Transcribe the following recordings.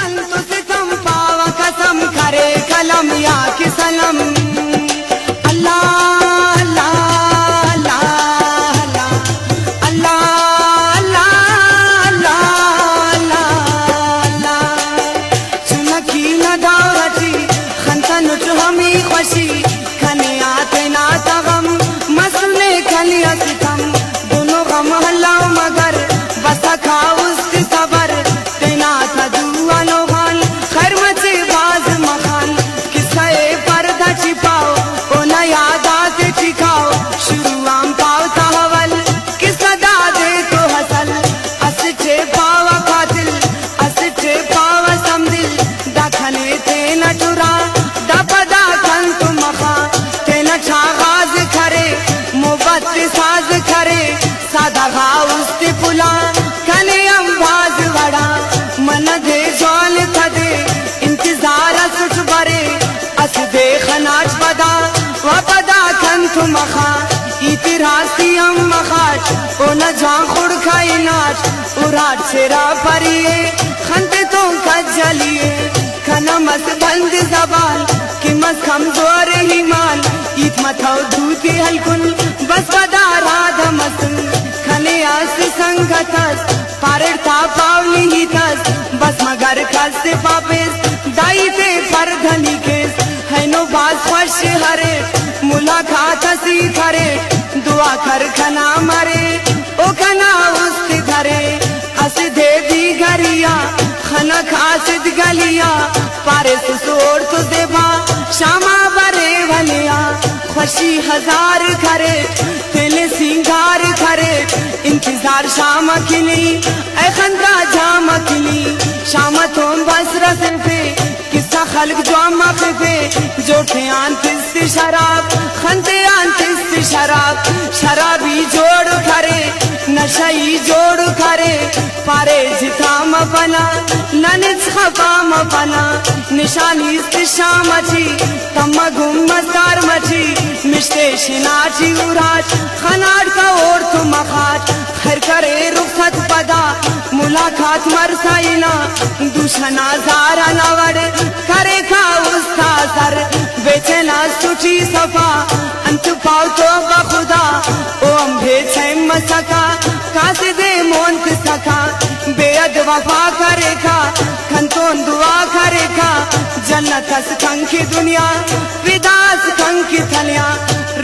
संतु सितम पावा कसम करे कलम या कि सनम। अल्लाह अल्लाह अल्लाह अल्लाह अल्लाह अल्लाह अल्लाह चुनकी न दावती खंतन हमी खुशी खने आते ना तगम मसले खलिया सितम दोनों गम हल्ला मगर बसा खा उसकी सबर तेना था दुआ लोहान खैर मचे बाज मखान किस्से पर्दा छिपाओ ओ न याद आते ठिकाओ शुरू आम पाओ तावल किस्सा दादे तो हसल असचे पावा कातिल असचे पावा समदिल दाखने तेना चुरा दपदा खन तुम मखा तेना छागाज करे मोहब्बत साज करे सादा गाउस ते पुला कने अंबाज वड़ा मन दे जाल थदे इंतजार सुच बरे अस दे खनाच बदा वपदा खन तुम मखा इतिरासी हम मखाच ओ न जान खुड़ खाई नाच उराट सेरा परिए खंते तो खजलिए खना मस बंद जबान कि मस कमजोर ईमान ईत मथाओ दूती हलकुन बस बदा राधा मसन खने आस संगतस पारड़ता पावली ही तस बस मगर खस से पापेस दाई पे पर धनी केस है नो बास फर्श हरे मुलाकात हसी करे दुआ कर खना मरे ओ खना उसके धरे अस दे दी गरिया खना खासिद गलिया पारे सुसोर तो देवा शामा बरे भलिया खुशी हजार करे तेले सिंगार करे इंतजार शाम खिली ऐ खंदा जाम खिली शाम तुम बस रसे पे किस्सा खल्क जो पे जोठे आंतिस शराब खंते आंतिस शराब शराबी जोड़ करे नशाई जोड़ करे पारे जिताम बना ननिच खपाम बना निशानी शाम अच्छी तम गुम मस्तार मची मिश्ते शिनाची उराज खनाड का और तुम मखाट खैर करे रुखत पदा मुलाकात मरसाइना दुश्मना जारा नवड़ करे खा उसका सर बेचना सुची सफा अंत पाओ तो बखुदा ओ अम्भे छैम मसका कासे दे मोंत सका बेअद वफा करे खा खंतोन दुआ करे खा जन्नत अस कंकी दुनिया विदास कंकी थलिया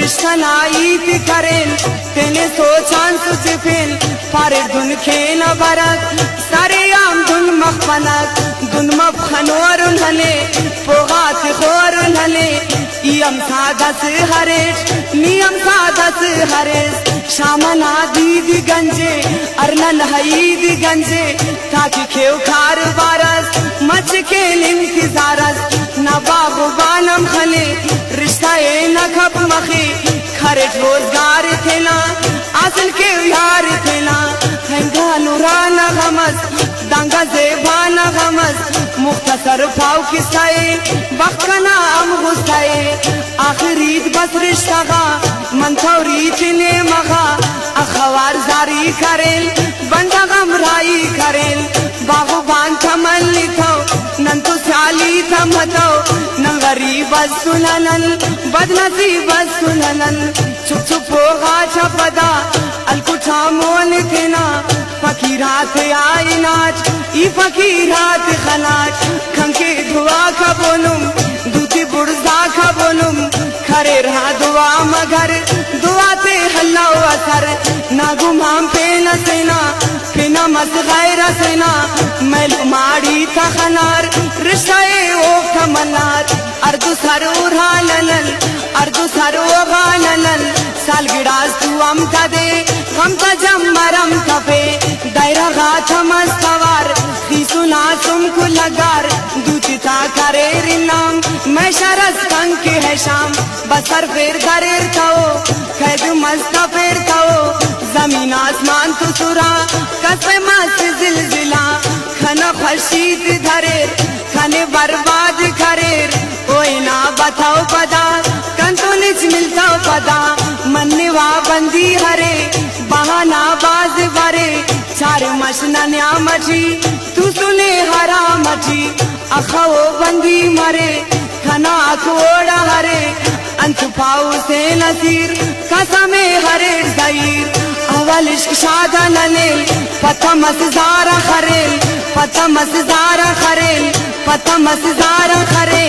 रिश्ता नाईत करेन तेने सोचान सुचे फेन पारे दुन खेन बरक सारे आम दुन मखबनक दुन मखनोर उन्हले पोगात खोर उन्हले इयम सादस हरेश नियम सादस हरेश शामना दीदी गंजे अरनल हईद गंजे ताकि खेव खार बारस मच के इंतजारस न बाबू बानम खले रिश्ता ए न खप मखे खरे रोजगार थेला असल के यार थेला हंगा नूराना गमस दंगा जेबाना गमस मुख्तसर पाव किसाए बखना हम गुस्साए आखिरी बस रिश्ता का मंथौरी चिने मगा अखबार जारी करेल बंदा गमराई करेल बाबू बान थमल लिखो नंतु साली थमतो नंगरी बस सुनलन बदनसी बस सुनलन चुप चुप होगा छपदा अलकुछा मोल थेना फकीरात आई नाच ई फकीरात खनाच खंके दुआ का बोलूं दूती बुर्जा का बोलूं खरे रहा दुआ मगर दुआ ते हल्ला असर ना गुमाम पे न सेना पिना मस गैर सेना मैल माड़ी था खनार रिश्ताए ओ कमनार अर्दु सर उरालनल अर्दु सर ओगालनल साल गिड़ास तू हम का दे हम का जम्मरम कफे दायरा गाथ मस्तवार सुना तुमको लगार दूतिता करे रिनाम मैं शरस कंक के है शाम बसर फेर दरेर थाओ कैद मस्ता फेर थाओ जमीन आसमान तो सुरा कसम मस्त जिलजिला खना खशीत धरेर खने बर्बाद करेर ओए ना बताओ पदा कंतो निच मिलता पदा मन्नेवा बंदी हरे बहाना बाज बरे चार मशना न्यामची तू सुने हरामची अखो बंदी मरे खना खोड़ा हरे अंत पाऊ से नसीर कसमे हरे जाईर अवल इश्क शादा ननेल पता मसजारा खरेल पता मसजारा खरेल पता मसजारा खरेल